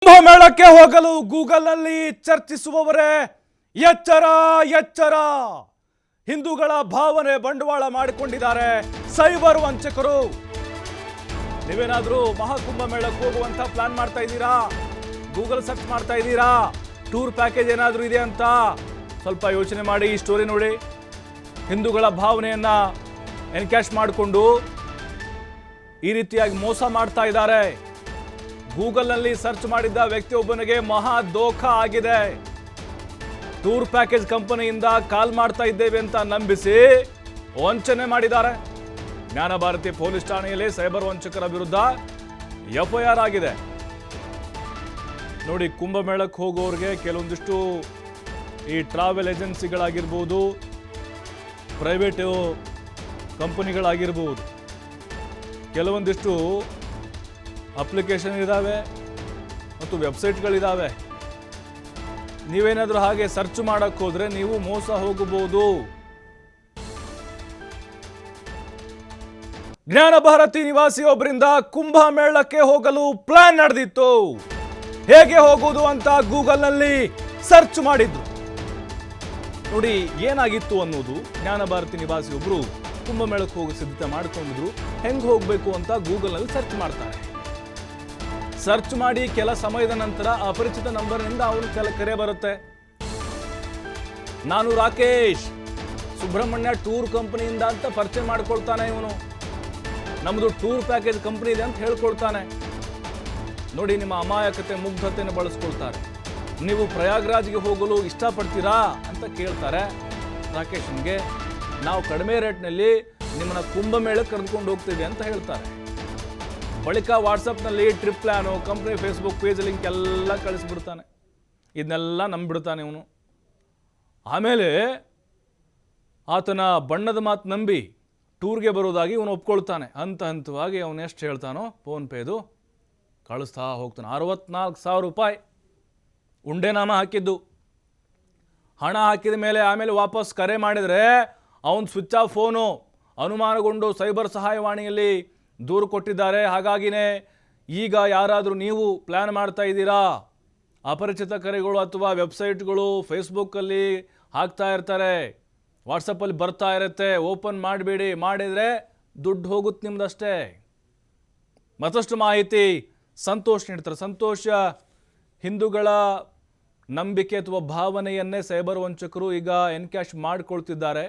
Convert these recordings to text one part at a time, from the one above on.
ಕುಂಭಮೇಳಕ್ಕೆ ಹೋಗಲು ಗೂಗಲ್ನಲ್ಲಿ ಚರ್ಚಿಸುವವರೇ ಎಚ್ಚರ ಎಚ್ಚರ. ಹಿಂದೂಗಳ ಭಾವನೆ ಬಂಡವಾಳ ಮಾಡಿಕೊಂಡಿದ್ದಾರೆ ಸೈಬರ್ ವಂಚಕರು. ನೀವೇನಾದ್ರೂ ಮಹಾಕುಂಭಮೇಳಕ್ಕೆ ಹೋಗುವಂತ ಪ್ಲಾನ್ ಮಾಡ್ತಾ ಇದ್ದೀರಾ? ಗೂಗಲ್ ಸರ್ಚ್ ಮಾಡ್ತಾ ಇದ್ದೀರಾ? ಟೂರ್ ಪ್ಯಾಕೇಜ್ ಏನಾದರೂ ಇದೆ ಅಂತ ಸ್ವಲ್ಪ ಯೋಚನೆ ಮಾಡಿ. ಈ ಸ್ಟೋರಿ ನೋಡಿ. ಹಿಂದೂಗಳ ಭಾವನೆಯನ್ನ ಎನ್ಕ್ಯಾಶ್ ಮಾಡಿಕೊಂಡು ಈ ರೀತಿಯಾಗಿ ಮೋಸ ಮಾಡ್ತಾ ಇದ್ದಾರೆ. ಗೂಗಲ್ನಲ್ಲಿ ಸರ್ಚ್ ಮಾಡಿದ್ದ ವ್ಯಕ್ತಿಯೊಬ್ಬನಿಗೆ ಮಹಾ ದೋಖ ಆಗಿದೆ. ಟೂರ್ ಪ್ಯಾಕೇಜ್ ಕಂಪನಿಯಿಂದ ಕಾಲ್ ಮಾಡ್ತಾ ಇದ್ದೇವೆ ಅಂತ ನಂಬಿಸಿ ವಂಚನೆ ಮಾಡಿದ್ದಾರೆ. ಜ್ಞಾನ ಭಾರತಿ ಪೊಲೀಸ್ ಠಾಣೆಯಲ್ಲಿ ಸೈಬರ್ ವಂಚಕರ ವಿರುದ್ಧ ಎಫ್ಐಆರ್ ಆಗಿದೆ. ನೋಡಿ, ಕುಂಭಮೇಳಕ್ಕೆ ಹೋಗೋರಿಗೆ ಕೆಲವೊಂದಿಷ್ಟು ಈ ಟ್ರಾವೆಲ್ ಏಜೆನ್ಸಿಗಳಾಗಿರ್ಬೋದು, ಪ್ರೈವೇಟ್ ಕಂಪನಿಗಳಾಗಿರ್ಬೋದು, ಕೆಲವೊಂದಿಷ್ಟು ಅಪ್ಲಿಕೇಶನ್ ಇದ್ದಾವೆ ಮತ್ತು ವೆಬ್ಸೈಟ್ಗಳಿದ್ದಾವೆ. ನೀವೇನಾದರೂ ಹಾಗೆ ಸರ್ಚ್ ಮಾಡಕ್ಕೆ ಹೋದ್ರೆ ನೀವು ಮೋಸ ಹೋಗಬಹುದು. ಜ್ಞಾನ ಭಾರತಿ ನಿವಾಸಿಯೊಬ್ಬರಿಂದ ಕುಂಭಮೇಳಕ್ಕೆ ಹೋಗಲು ಪ್ಲಾನ್ ನಡೆದಿತ್ತು. ಹೇಗೆ ಹೋಗುವುದು ಅಂತ ಗೂಗಲ್ನಲ್ಲಿ ಸರ್ಚ್ ಮಾಡಿದ್ರು. ನೋಡಿ ಏನಾಗಿತ್ತು ಅನ್ನೋದು. ಜ್ಞಾನ ಭಾರತಿ ನಿವಾಸಿಯೊಬ್ಬರು ಕುಂಭಮೇಳಕ್ಕೆ ಹೋಗಿ ಸಿದ್ಧತೆ ಮಾಡ್ಕೊಂಡಿದ್ರು. ಹೆಂಗೆ ಹೋಗಬೇಕು ಅಂತ ಗೂಗಲ್ನಲ್ಲಿ ಸರ್ಚ್ ಮಾಡ್ತಾರೆ. ಸರ್ಚ್ ಮಾಡಿ ಕೆಲ ಸಮಯದ ನಂತರ ಅಪರಿಚಿತ ನಂಬರ್ನಿಂದ ಅವನ ಕರೆ ಬರುತ್ತೆ. ನಾನು ರಾಕೇಶ್, ಸುಬ್ರಹ್ಮಣ್ಯ ಟೂರ್ ಕಂಪನಿಯಿಂದ ಅಂತ ಪರಿಚಯ ಮಾಡ್ಕೊಳ್ತಾನೆ ಇವನು. ನಮ್ಮದು ಟೂರ್ ಪ್ಯಾಕೇಜ್ ಕಂಪನಿ ಇದೆ ಅಂತ ಹೇಳ್ಕೊಳ್ತಾನೆ. ನೋಡಿ, ನಿಮ್ಮ ಅಮಾಯಕತೆ ಮುಗ್ಧತೆಯನ್ನು ಬಳಸ್ಕೊಳ್ತಾರೆ. ನೀವು ಪ್ರಯಾಗ್ರಾಜ್ಗೆ ಹೋಗಲು ಇಷ್ಟಪಡ್ತೀರಾ ಅಂತ ಕೇಳ್ತಾರೆ. ರಾಕೇಶನ್ಗೆ ನಾವು ಕಡಿಮೆ ರೇಟ್ನಲ್ಲಿ ನಿಮ್ಮನ್ನ ಕುಂಭಮೇಳಕ್ಕೆ ಕರೆದುಕೊಂಡು ಹೋಗ್ತೀವಿ ಅಂತ ಹೇಳ್ತಾರೆ. ಬಳಿಕ ವಾಟ್ಸಪ್ನಲ್ಲಿ trip plan, company Facebook page link ಎಲ್ಲ ಕಳಿಸ್ಬಿಡ್ತಾನೆ. ಇದನ್ನೆಲ್ಲ ನಂಬಿಡ್ತಾನೆ ಇವನು. ಆಮೇಲೆ ಆತನ ಬಣ್ಣದ ಮಾತು ನಂಬಿ ಟೂರ್ಗೆ ಬರೋದಾಗಿ ಇವನು ಒಪ್ಕೊಳ್ತಾನೆ. ಹಂತವಾಗಿ ಅವನು ಎಷ್ಟು ಹೇಳ್ತಾನೋ ಫೋನ್ಪೇದು ಕಳಿಸ್ತಾ ಹೋಗ್ತಾನೆ. 64,000 ರೂಪಾಯಿ ಉಂಡೆನಾಮ ಹಾಕಿದ್ದು. ಹಣ ಹಾಕಿದ ಮೇಲೆ ಆಮೇಲೆ ವಾಪಸ್ ಕರೆ ಮಾಡಿದರೆ ಅವನು ಸ್ವಿಚ್ ಆಫ್ ಫೋನು. ಅನುಮಾನಗೊಂಡು ಸೈಬರ್ ಸಹಾಯವಾಣಿಯಲ್ಲಿ ದೂರು ಕೊಟ್ಟಿದ್ದಾರೆ. ಹಾಗಾಗಿನೇ ಈಗ ಯಾರಾದರೂ ನೀವು ಪ್ಲ್ಯಾನ್ ಮಾಡ್ತಾ ಇದ್ದೀರಾ, ಅಪರಿಚಿತ ಕರೆಗಳು ಅಥವಾ ವೆಬ್ಸೈಟ್ಗಳು ಫೇಸ್ಬುಕ್ಕಲ್ಲಿ ಹಾಕ್ತಾ ಇರ್ತಾರೆ, ವಾಟ್ಸಪ್ಪಲ್ಲಿ ಬರ್ತಾ ಇರುತ್ತೆ, ಓಪನ್ ಮಾಡಬೇಡಿ. ಮಾಡಿದರೆ ದುಡ್ಡು ಹೋಗುತ್ತೆ ನಿಮ್ದಷ್ಟೇ. ಮತ್ತಷ್ಟು ಮಾಹಿತಿ ಸಂತೋಷ್ ನೀಡ್ತಾರೆ. ಸಂತೋಷ, ಹಿಂದೂಗಳ ನಂಬಿಕೆ ಅಥವಾ ಭಾವನೆಯನ್ನೇ ಸೈಬರ್ ವಂಚಕರು ಈಗ ಎನ್ಕ್ಯಾಶ್ ಮಾಡಿಕೊಳ್ತಿದ್ದಾರೆ.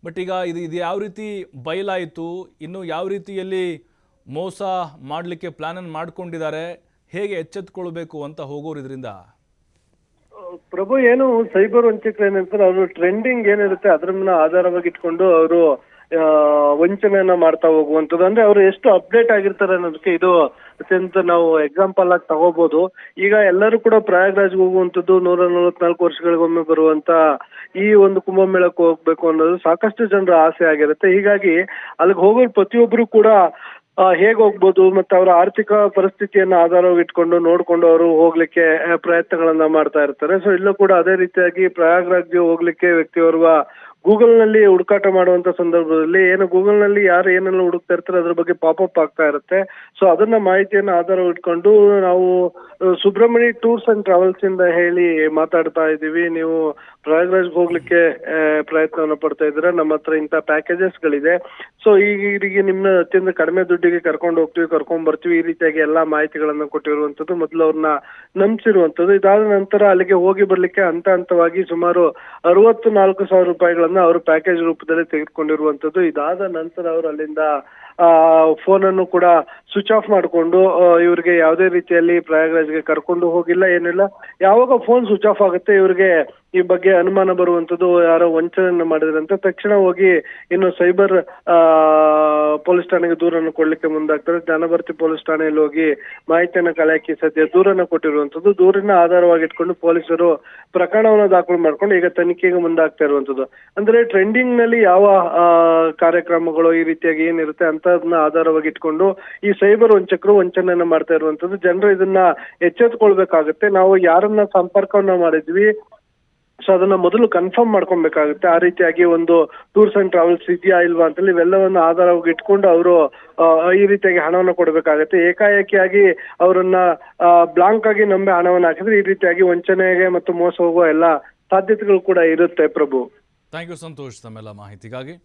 ಬಟ್ ಈಗ ಇದು ಯಾವ ರೀತಿ ಬಯಲಾಯಿತು, ಇನ್ನು ಯಾವ ರೀತಿಯಲ್ಲಿ ಮೋಸ ಮಾಡಲಿಕ್ಕೆ ಪ್ಲಾನನ್ನು ಮಾಡ್ಕೊಂಡಿದ್ದಾರೆ, ಹೇಗೆ ಎಚ್ಚೆತ್ತುಕೊಳ್ಬೇಕು ಅಂತ ಹೋಗೋರು ಇದರಿಂದ? ಪ್ರಭು, ಏನು ಸೈಬರ್ ವಂಚಕರು ಏನಂತಾರೆ, ಅವರು ಟ್ರೆಂಡಿಂಗ್ ಏನಿರುತ್ತೆ ಅದನ್ನ ಆಧಾರವಾಗಿ ಇಟ್ಕೊಂಡು ಅವರು ವಂಚನೆಯನ್ನ ಮಾಡ್ತಾ ಹೋಗುವಂಥದ್ದು. ಅಂದ್ರೆ ಅವರು ಎಷ್ಟು ಅಪ್ಡೇಟ್ ಆಗಿರ್ತಾರೆ ಅನ್ನೋದಕ್ಕೆ ಇದು ಅತ್ಯಂತ ನಾವು ಎಕ್ಸಾಂಪಲ್ ಆಗಿ ತಗೋಬಹುದು. ಈಗ ಎಲ್ಲರೂ ಕೂಡ ಪ್ರಯಾಗ್ರಾಜ್ಗೆ ಹೋಗುವಂಥದ್ದು 144 ವರ್ಷಗಳಿಗೊಮ್ಮೆ ಬರುವಂತ ಈ ಒಂದು ಕುಂಭಮೇಳಕ್ಕೆ ಹೋಗ್ಬೇಕು ಅನ್ನೋದು ಸಾಕಷ್ಟು ಜನರ ಆಸೆ ಆಗಿರುತ್ತೆ. ಹೀಗಾಗಿ ಅಲ್ಲಿಗೆ ಹೋಗೋ ಪ್ರತಿಯೊಬ್ಬರು ಕೂಡ ಹೇಗೆ ಹೋಗ್ಬೋದು ಮತ್ತೆ ಅವರ ಆರ್ಥಿಕ ಪರಿಸ್ಥಿತಿಯನ್ನ ಆಧಾರವಾಗಿ ಇಟ್ಕೊಂಡು ನೋಡ್ಕೊಂಡು ಅವರು ಹೋಗ್ಲಿಕ್ಕೆ ಪ್ರಯತ್ನಗಳನ್ನ ಮಾಡ್ತಾ ಇರ್ತಾರೆ. ಸೊ ಇಲ್ಲೂ ಕೂಡ ಅದೇ ರೀತಿಯಾಗಿ ಪ್ರಯಾಗ್ರಾಜ್ಗೆ ಹೋಗ್ಲಿಕ್ಕೆ ವ್ಯಕ್ತಿಯವ್ರ ಗೂಗಲ್ ನಲ್ಲಿ ಹುಡುಕಾಟ ಮಾಡುವಂತ ಸಂದರ್ಭದಲ್ಲಿ ಏನು ಗೂಗಲ್ ನಲ್ಲಿ ಯಾರು ಏನೆಲ್ಲ ಹುಡುಕ್ತಾ ಇರ್ತಾರೆ ಅದ್ರ ಬಗ್ಗೆ ಪಾಪಪ್ ಆಗ್ತಾ ಇರುತ್ತೆ. ಸೊ ಅದನ್ನ ಮಾಹಿತಿಯನ್ನ ಆಧಾರ ಇಟ್ಕೊಂಡು ನಾವು ಸುಬ್ರಹ್ಮಣ್ಯ ಟೂರ್ಸ್ ಅಂಡ್ ಟ್ರಾವೆಲ್ಸ್ ಇಂದ ಹೇಳಿ ಮಾತಾಡ್ತಾ ಇದೀವಿ. ನೀವು ಪ್ರಯಾಗ್ರಾಜ್ಗೆ ಹೋಗ್ಲಿಕ್ಕೆ ಪ್ರಯತ್ನವನ್ನ ಪಡ್ತಾ ಇದ್ದೀರಾ, ನಮ್ಮ ಹತ್ರ ಇಂಥ ಪ್ಯಾಕೇಜಸ್ ಗಳಿದೆ. ಸೊ ಈಗ ನಿಮ್ನ ಅತ್ಯಂತ ಕಡಿಮೆ ದುಡ್ಡಿಗೆ ಕರ್ಕೊಂಡು ಹೋಗ್ತೀವಿ, ಕರ್ಕೊಂಡ್ ಬರ್ತೀವಿ, ಈ ರೀತಿಯಾಗಿ ಎಲ್ಲಾ ಮಾಹಿತಿಗಳನ್ನ ಕೊಟ್ಟಿರುವಂತದ್ದು, ಮೊದಲು ಅವ್ರನ್ನ ನಂಬಿಸಿರುವಂತದ್ದು. ಇದಾದ ನಂತರ ಅಲ್ಲಿಗೆ ಹೋಗಿ ಬರ್ಲಿಕ್ಕೆ ಹಂತವಾಗಿ ಸುಮಾರು 64,000 ರೂಪಾಯಿಗಳನ್ನ ಅವರು ಪ್ಯಾಕೇಜ್ ರೂಪದಲ್ಲಿ ತೆಗೆದುಕೊಂಡಿರುವಂತದ್ದು. ಇದಾದ ನಂತರ ಅವರು ಅಲ್ಲಿಂದ ಫೋನ್ ಅನ್ನು ಕೂಡ ಸ್ವಿಚ್ ಆಫ್ ಮಾಡಿಕೊಂಡು ಇವ್ರಿಗೆ ಯಾವುದೇ ರೀತಿಯಲ್ಲಿ ಪ್ರಯಾಗ್ರಾಜ್ಗೆ ಕರ್ಕೊಂಡು ಹೋಗಿಲ್ಲ, ಏನಿಲ್ಲ. ಯಾವಾಗ ಫೋನ್ ಸ್ವಿಚ್ ಆಫ್ ಆಗುತ್ತೆ ಇವ್ರಿಗೆ ಈ ಬಗ್ಗೆ ಅನುಮಾನ ಬರುವಂತದ್ದು, ಯಾರೋ ವಂಚನೆಯನ್ನ ಮಾಡಿದ್ರಂತ ತಕ್ಷಣ ಹೋಗಿ ಇನ್ನು ಸೈಬರ್ ಪೊಲೀಸ್ ಠಾಣೆಗೆ ದೂರನ್ನು ಕೊಡ್ಲಿಕ್ಕೆ ಮುಂದಾಗ್ತಾರೆ. ಜ್ಞಾನಭಾರತಿ ಪೊಲೀಸ್ ಠಾಣೆಯಲ್ಲಿ ಹೋಗಿ ಮಾಹಿತಿಯನ್ನ ಕಲೆ ಹಾಕಿ ಸದ್ಯ ದೂರನ್ನ ಕೊಟ್ಟಿರುವಂತದ್ದು. ದೂರಿನ ಆಧಾರವಾಗಿ ಇಟ್ಕೊಂಡು ಪೊಲೀಸರು ಪ್ರಕರಣವನ್ನು ದಾಖಲು ಮಾಡ್ಕೊಂಡು ಈಗ ತನಿಖೆಗೆ ಮುಂದಾಗ್ತಾ ಇರುವಂತದ್ದು. ಅಂದ್ರೆ ಟ್ರೆಂಡಿಂಗ್ ನಲ್ಲಿ ಯಾವ ಕಾರ್ಯಕ್ರಮಗಳು ಈ ರೀತಿಯಾಗಿ ಏನಿರುತ್ತೆ ಅಂತದನ್ನ ಆಧಾರವಾಗಿ ಇಟ್ಕೊಂಡು ಈ ಸೈಬರ್ ವಂಚಕರು ವಂಚನೆಯನ್ನ ಮಾಡ್ತಾ ಇರುವಂತದ್ದು. ಜನರು ಇದನ್ನ ಎಚ್ಚೆತ್ತುಕೊಳ್ಬೇಕಾಗುತ್ತೆ. ನಾವು ಯಾರನ್ನ ಸಂಪರ್ಕವನ್ನ ಮಾಡಿದ್ವಿ ಸೊ ಅದನ್ನ ಮೊದಲು ಕನ್ಫರ್ಮ್ ಮಾಡ್ಕೊಬೇಕಾಗುತ್ತೆ. ಆ ರೀತಿಯಾಗಿ ಒಂದು ಟೂರ್ಸ್ ಅಂಡ್ ಟ್ರಾವೆಲ್ಸ್ ಇದೆಯಾ ಇಲ್ವಾ ಅಂತೇಳಿ ಇವೆಲ್ಲವನ್ನು ಆಧಾರವಾಗಿ ಇಟ್ಕೊಂಡು ಅವರು ಈ ರೀತಿಯಾಗಿ ಹಣವನ್ನು ಕೊಡಬೇಕಾಗುತ್ತೆ. ಏಕಾಏಕಿಯಾಗಿ ಅವರನ್ನ ಬ್ಲಾಂಕ್ ಆಗಿ ನಂಬಿ ಹಣವನ್ನು ಹಾಕಿದ್ರೆ ಈ ರೀತಿಯಾಗಿ ವಂಚನೆಗೆ ಮತ್ತು ಮೋಸ ಹೋಗುವ ಎಲ್ಲ ಸಾಧ್ಯತೆಗಳು ಕೂಡ ಇರುತ್ತೆ ಪ್ರಭು. ಥ್ಯಾಂಕ್ ಯು ಸಂತೋಷ್ ತಮ್ಮೆಲ್ಲ ಮಾಹಿತಿಗಾಗಿ.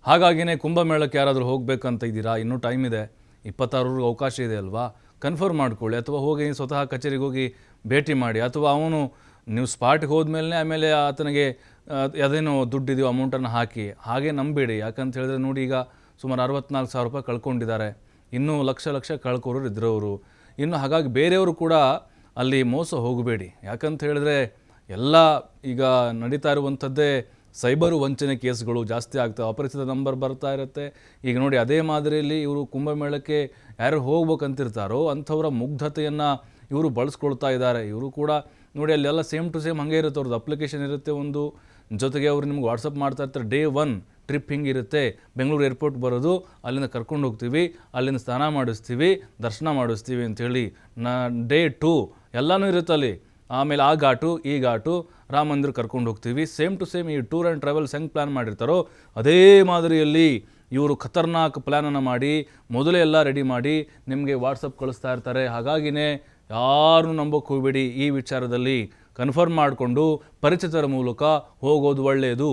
ಹಾಗಾಗಿನೇ ಕುಂಭಮೇಳಕ್ಕೆ ಯಾರಾದರೂ ಹೋಗಬೇಕಂತ ಇದ್ದೀರಾ, ಇನ್ನೂ ಟೈಮ್ ಇದೆ, 26 ಅವಕಾಶ ಇದೆ ಅಲ್ವಾ, ಕನ್ಫರ್ಮ್ ಮಾಡ್ಕೊಳ್ಳಿ. ಅಥವಾ ಹೋಗಿ ಸ್ವತಃ ಕಚೇರಿಗೆ ಹೋಗಿ ಭೇಟಿ ಮಾಡಿ, ಅಥವಾ ಅವನು ನೀವು ಸ್ಪಾಟ್ಗೆ ಹೋದ್ಮೇಲೆ ಆಮೇಲೆ ಆತನಿಗೆ ಅದೇನೋ ದುಡ್ಡಿದೆಯೋ ಅಮೌಂಟನ್ನು ಹಾಕಿ, ಹಾಗೆ ನಂಬೇಡಿ. ಯಾಕಂತ ಹೇಳಿದ್ರೆ ನೋಡಿ, ಈಗ ಸುಮಾರು 64,000 ರೂಪಾಯಿ ಕಳ್ಕೊಂಡಿದ್ದಾರೆ, ಇನ್ನೂ ಲಕ್ಷ ಕಳ್ಕೊರೋರು ಇದ್ರು ಅವರು ಇನ್ನು. ಹಾಗಾಗಿ ಬೇರೆಯವರು ಕೂಡ ಅಲ್ಲಿ ಮೋಸ ಹೋಗಬೇಡಿ. ಯಾಕಂತ ಹೇಳಿದ್ರೆ ಎಲ್ಲ ಈಗ ನಡೀತಾ ಇರುವಂಥದ್ದೇ ಸೈಬರು ವಂಚನೆ ಕೇಸ್ಗಳು ಜಾಸ್ತಿ ಆಗ್ತವೆ, ಅಪರಿಚಿತ ನಂಬರ್ ಬರ್ತಾ ಇರುತ್ತೆ. ಈಗ ನೋಡಿ, ಅದೇ ಮಾದರಿಯಲ್ಲಿ ಇವರು ಕುಂಭಮೇಳಕ್ಕೆ ಯಾರು ಹೋಗ್ಬೇಕಂತಿರ್ತಾರೋ ಅಂಥವರ ಮುಗ್ಧತೆಯನ್ನು ಇವರು ಬಳಸ್ಕೊಳ್ತಾ ಇದ್ದಾರೆ. ಇವರು ಕೂಡ ನೋಡಿ, ಅಲ್ಲೆಲ್ಲ ಸೇಮ್ ಟು ಸೇಮ್ ಹಾಗೆ ಇರುತ್ತೆ, ಅವ್ರದ್ದು ಅಪ್ಲಿಕೇಶನ್ ಇರುತ್ತೆ ಒಂದು, ಜೊತೆಗೆ ಅವರು ನಿಮ್ಗೆ ವಾಟ್ಸಪ್ ಮಾಡ್ತಾ ಇರ್ತಾರೆ. ಡೇ 1 ಟ್ರಿಪ್ ಹಿಂಗಿರುತ್ತೆ, ಬೆಂಗಳೂರು ಏರ್ಪೋರ್ಟ್ ಬರೋದು, ಅಲ್ಲಿಂದ ಕರ್ಕೊಂಡು ಹೋಗ್ತೀವಿ, ಅಲ್ಲಿಂದ ಸ್ನಾನ ಮಾಡಿಸ್ತೀವಿ, ದರ್ಶನ ಮಾಡಿಸ್ತೀವಿ ಅಂಥೇಳಿ. ಡೇ 2 ಎಲ್ಲನೂ ಇರುತ್ತೆ ಅಲ್ಲಿ. ಆಮೇಲೆ ಆ ಘಾಟು ಈ ಘಾಟು ರಾಮ ಮಂದಿರ ಕರ್ಕೊಂಡು ಹೋಗ್ತೀವಿ. ಸೇಮ್ ಟು ಸೇಮ್ ಈ ಟೂರ್ ಆ್ಯಂಡ್ ಟ್ರಾವೆಲ್ಸ್ ಹೆಂಗೆ ಪ್ಲ್ಯಾನ್ ಮಾಡಿರ್ತಾರೋ ಅದೇ ಮಾದರಿಯಲ್ಲಿ ಇವರು ಖತರ್ನಾಕ್ ಪ್ಲ್ಯಾನನ್ನು ಮಾಡಿ ಮೊದಲೇ ಎಲ್ಲ ರೆಡಿ ಮಾಡಿ ನಿಮಗೆ ವಾಟ್ಸಪ್ ಕಳಿಸ್ತಾ ಇರ್ತಾರೆ. ಹಾಗಾಗಿನೇ ಯಾರೂ ನಂಬೋಕ್ಕೆ ಹೋಗಬೇಡಿ. ಈ ವಿಚಾರದಲ್ಲಿ ಕನ್ಫರ್ಮ್ ಮಾಡಿಕೊಂಡು ಪರಿಚಿತರ ಮೂಲಕ ಹೋಗೋದು ಒಳ್ಳೆಯದು.